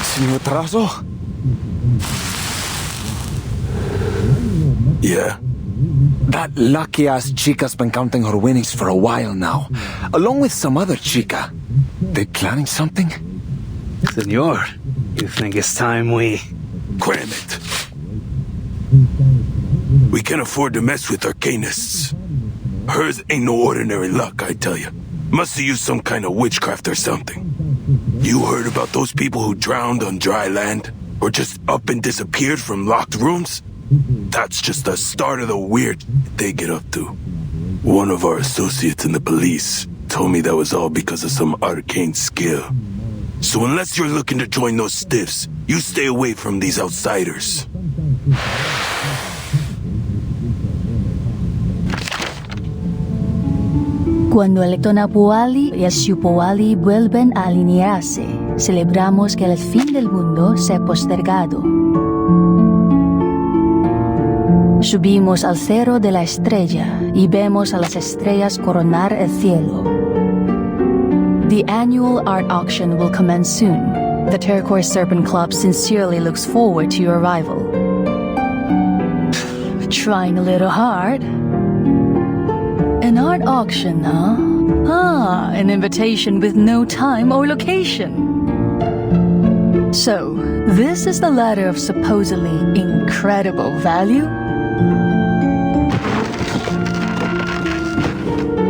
Senor Trazo? Yeah? That lucky-ass chica's been counting her winnings for a while now, along with some other chica. They planning something? Senor, you think it's time we... Cram it. We can't afford to mess with arcanists. Hers ain't no ordinary luck, I tell you. Must have used some kind of witchcraft or something. You heard about those people who drowned on dry land? Or just up and disappeared from locked rooms? That's just the start of the weird they get up to. One of our associates in the police told me that was all because of some arcane skill. So unless you're looking to join those stiffs, you stay away from these outsiders. Cuando el Turqouoise y el Turqouoise vuelven a alinearse, celebramos que el fin del mundo se ha postergado. Subimos al cerro de la estrella y vemos a las estrellas coronar el cielo. The annual art auction will commence soon. The Turqouoise Serpent Club sincerely looks forward to your arrival. Trying a little hard? An art auction, huh? Ah, an invitation with no time or location. So, this is the ladder of supposedly incredible value?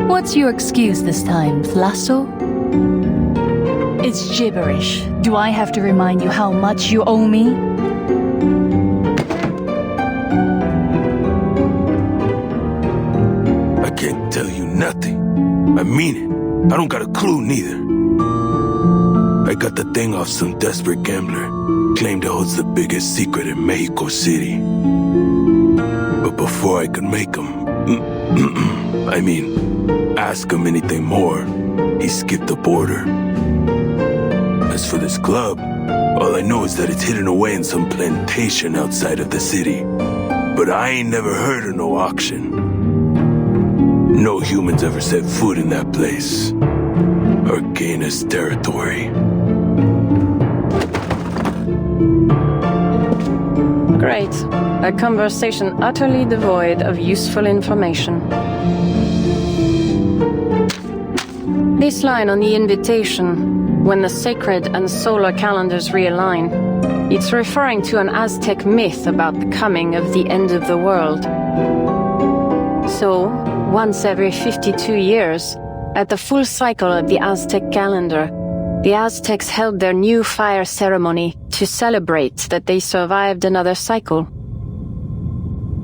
What's your excuse this time, Flasso? It's gibberish. Do I have to remind you how much you owe me? I can't tell you nothing. I mean it. I don't got a clue neither. I got the thing off some desperate gambler. Claimed it holds the biggest secret in Mexico City. But before I could make him... ask him anything more, he skipped the border. As for this club, all I know is that it's hidden away in some plantation outside of the city. But I ain't never heard of no auction. No humans ever set foot in that place. Arcanist territory. Great. A conversation utterly devoid of useful information. This line on the invitation, when the sacred and solar calendars realign, it's referring to an Aztec myth about the coming of the end of the world. So, once every 52 years, at the full cycle of the Aztec calendar, the Aztecs held their new fire ceremony to celebrate that they survived another cycle.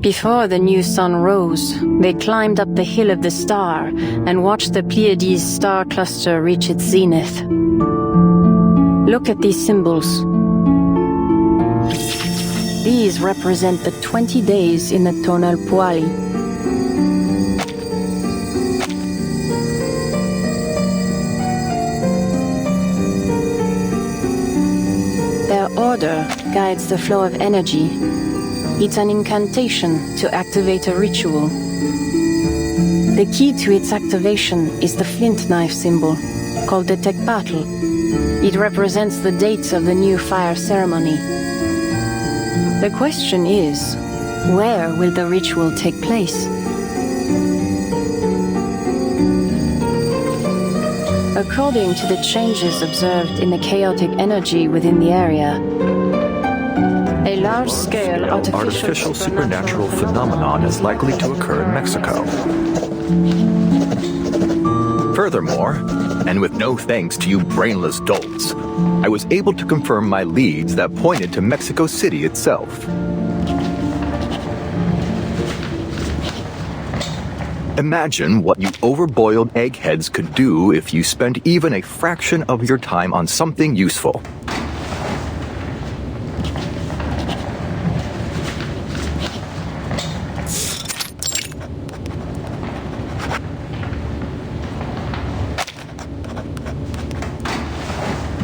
Before the new sun rose, they climbed up the hill of the star and watched the Pleiades star cluster reach its zenith. Look at these symbols. These represent the 20 days in the Turqouoise. Their order guides the flow of energy. It's an incantation to activate a ritual. The key to its activation is the flint knife symbol, called the Tetzcoatl. It represents the dates of the new fire ceremony. The question is, where will the ritual take place? According to the changes observed in the chaotic energy within the area, a large-scale artificial supernatural phenomenon is likely to occur in Mexico. Furthermore, and with no thanks to you brainless dolts, I was able to confirm my leads that pointed to Mexico City itself. Imagine what you overboiled eggheads could do if you spent even a fraction of your time on something useful.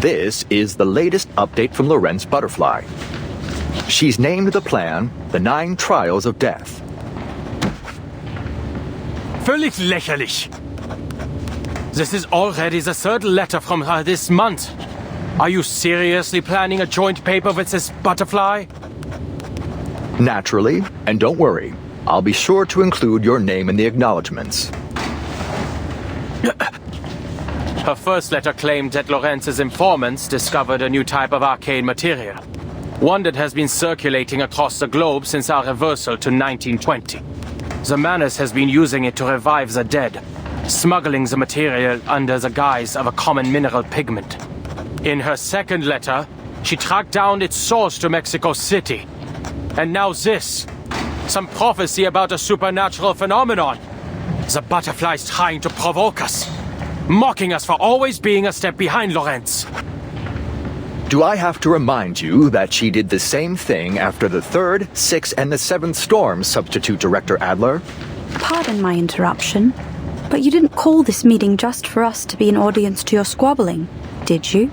This is the latest update from Lorenz Butterfly. She's named the plan the 9 Trials of Death. Völlig lächerlich. This is already the third letter from her this month. Are you seriously planning a joint paper with this butterfly? Naturally, and don't worry, I'll be sure to include your name in the acknowledgements. Her first letter claimed that Lorenz's informants discovered a new type of arcane material. One that has been circulating across the globe since our reversal to 1920. The Manus has been using it to revive the dead, smuggling the material under the guise of a common mineral pigment. In her second letter, she tracked down its source to Mexico City. And now this. Some prophecy about a supernatural phenomenon. The butterfly's trying to provoke us, mocking us for always being a step behind Lorenz. Do I have to remind you that she did the same thing after the 3rd, 6th, and the 7th storms, Substitute Director Adler? Pardon my interruption, but you didn't call this meeting just for us to be an audience to your squabbling, did you?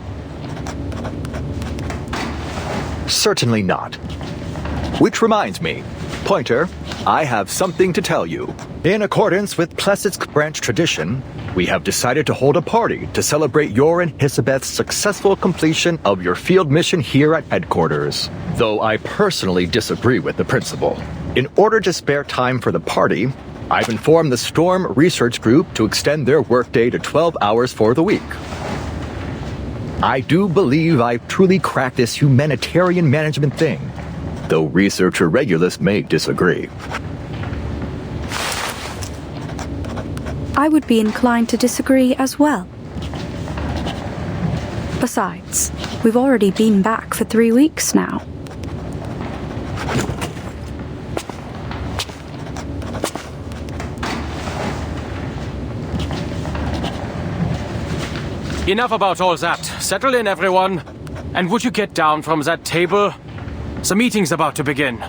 Certainly not. Which reminds me, Pointer, I have something to tell you. In accordance with Plessetsk branch tradition, we have decided to hold a party to celebrate your and Hisabeth's successful completion of your field mission here at headquarters. Though I personally disagree with the principle. In order to spare time for the party, I've informed the Storm Research Group to extend their workday to 12 hours for the week. I do believe I've truly cracked this humanitarian management thing, though researcher Regulus may disagree. I would be inclined to disagree as well. Besides, we've already been back for 3 weeks now. Enough about all that. Settle in, everyone. And would you get down from that table? The meeting's about to begin.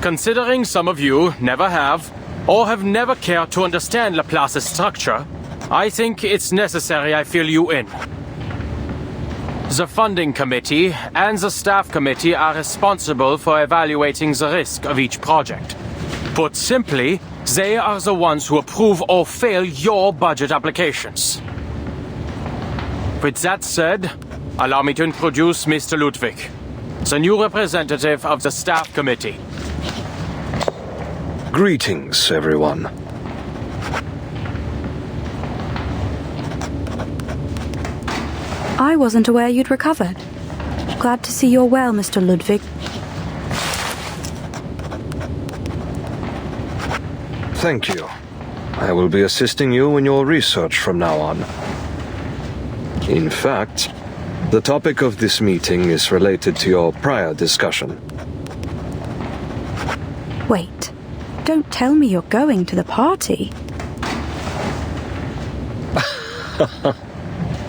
Considering some of you never have, or have never cared to understand Laplace's structure, I think it's necessary I fill you in. The funding committee and the staff committee are responsible for evaluating the risk of each project. Put simply, they are the ones who approve or fail your budget applications. With that said, allow me to introduce Mr. Ludwig, the new representative of the staff committee. Greetings, everyone. I wasn't aware you'd recovered. Glad to see you're well, Mr. Ludwig. Thank you. I will be assisting you in your research from now on. In fact, the topic of this meeting is related to your prior discussion. Wait, don't tell me you're going to the party.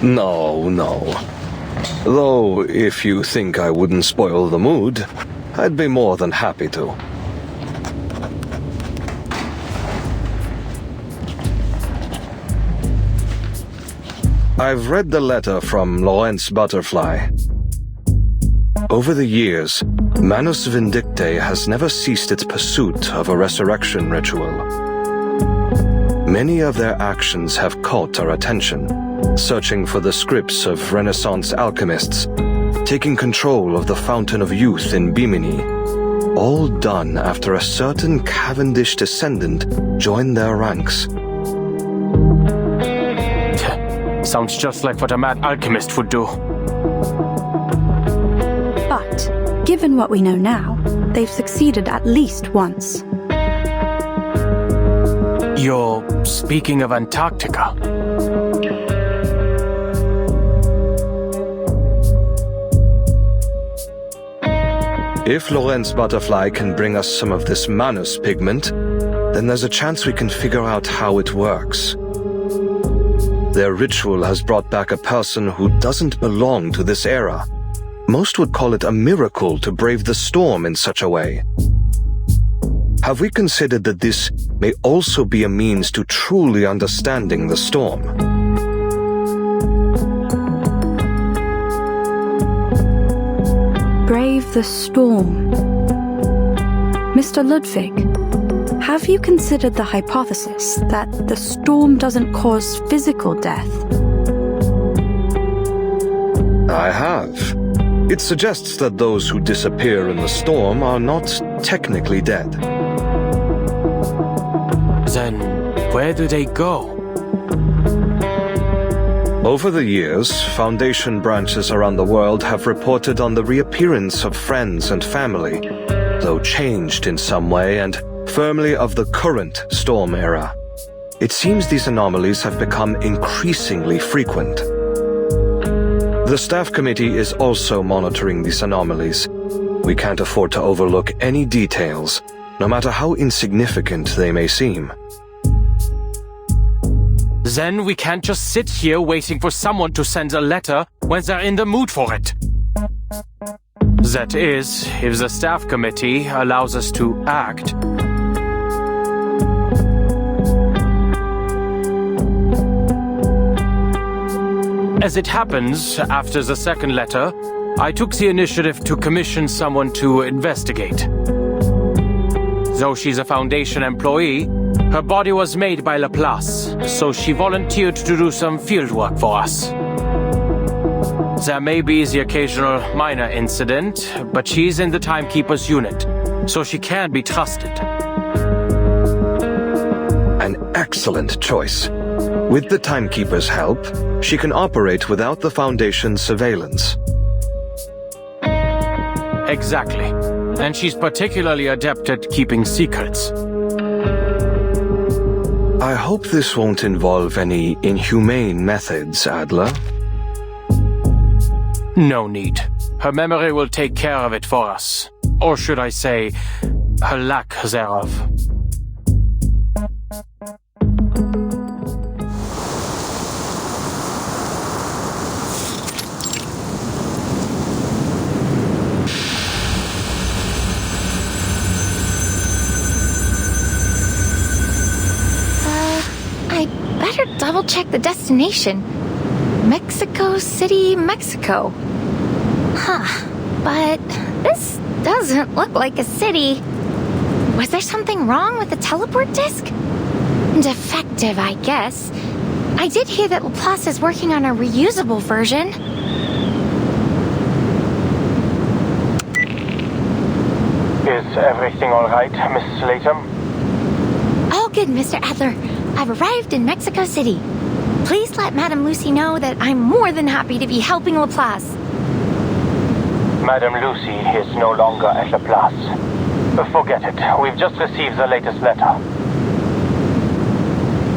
No. Though, if you think I wouldn't spoil the mood, I'd be more than happy to. I've read the letter from Lorenz Butterfly. Over the years, Manus Vindictae has never ceased its pursuit of a resurrection ritual. Many of their actions have caught our attention, searching for the scripts of Renaissance alchemists, taking control of the Fountain of Youth in Bimini, all done after a certain Cavendish descendant joined their ranks. Sounds just like what a mad alchemist would do. But, given what we know now, they've succeeded at least once. You're speaking of Antarctica. If Lorenz Butterfly can bring us some of this Manus pigment, then there's a chance we can figure out how it works. Their ritual has brought back a person who doesn't belong to this era. Most would call it a miracle to brave the storm in such a way. Have we considered that this may also be a means to truly understanding the storm? Brave the storm. Mr. Ludwig, Have you considered the hypothesis that the storm doesn't cause physical death? I have. It suggests that those who disappear in the storm are not technically dead. Then, where do they go? Over the years, Foundation branches around the world have reported on the reappearance of friends and family, though changed in some way and firmly of the current storm era. It seems these anomalies have become increasingly frequent. The staff committee is also monitoring these anomalies. We can't afford to overlook any details, no matter how insignificant they may seem. Then we can't just sit here waiting for someone to send a letter when they're in the mood for it. That is, if the staff committee allows us to act. As it happens, after the second letter, I took the initiative to commission someone to investigate. Though she's a Foundation employee, her body was made by Laplace, so she volunteered to do some fieldwork for us. There may be the occasional minor incident, but she's in the Timekeeper's unit, so she can be trusted. An excellent choice. With the Timekeeper's help, she can operate without the Foundation's surveillance. Exactly. And she's particularly adept at keeping secrets. I hope this won't involve any inhumane methods, Adler. No need. Her memory will take care of it for us. Or should I say, her lack thereof. Double-check the destination. Mexico City, Mexico. Huh. But this doesn't look like a city. Was there something wrong with the teleport disc? Defective, I guess. I did hear that Laplace is working on a reusable version. Is everything all right, Miss Latham? All good, Mr. Adler. I've arrived in Mexico City. Please let Madame Lucy know that I'm more than happy to be helping Laplace. Madame Lucy is no longer at Laplace. Forget it. We've just received the latest letter.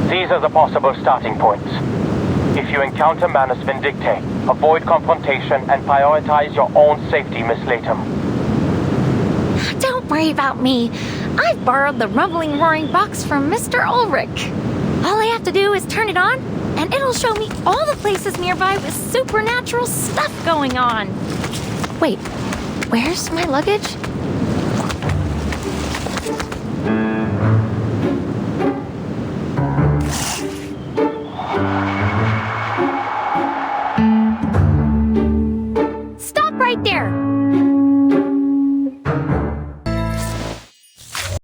These are the possible starting points. If you encounter Manus Vindictae, avoid confrontation and prioritize your own safety, Miss Latham. Don't worry about me. I've borrowed the rumbling roaring box from Mr. Ulrich. All I have to do is turn it on, and it'll show me all the places nearby with supernatural stuff going on. Wait, where's my luggage?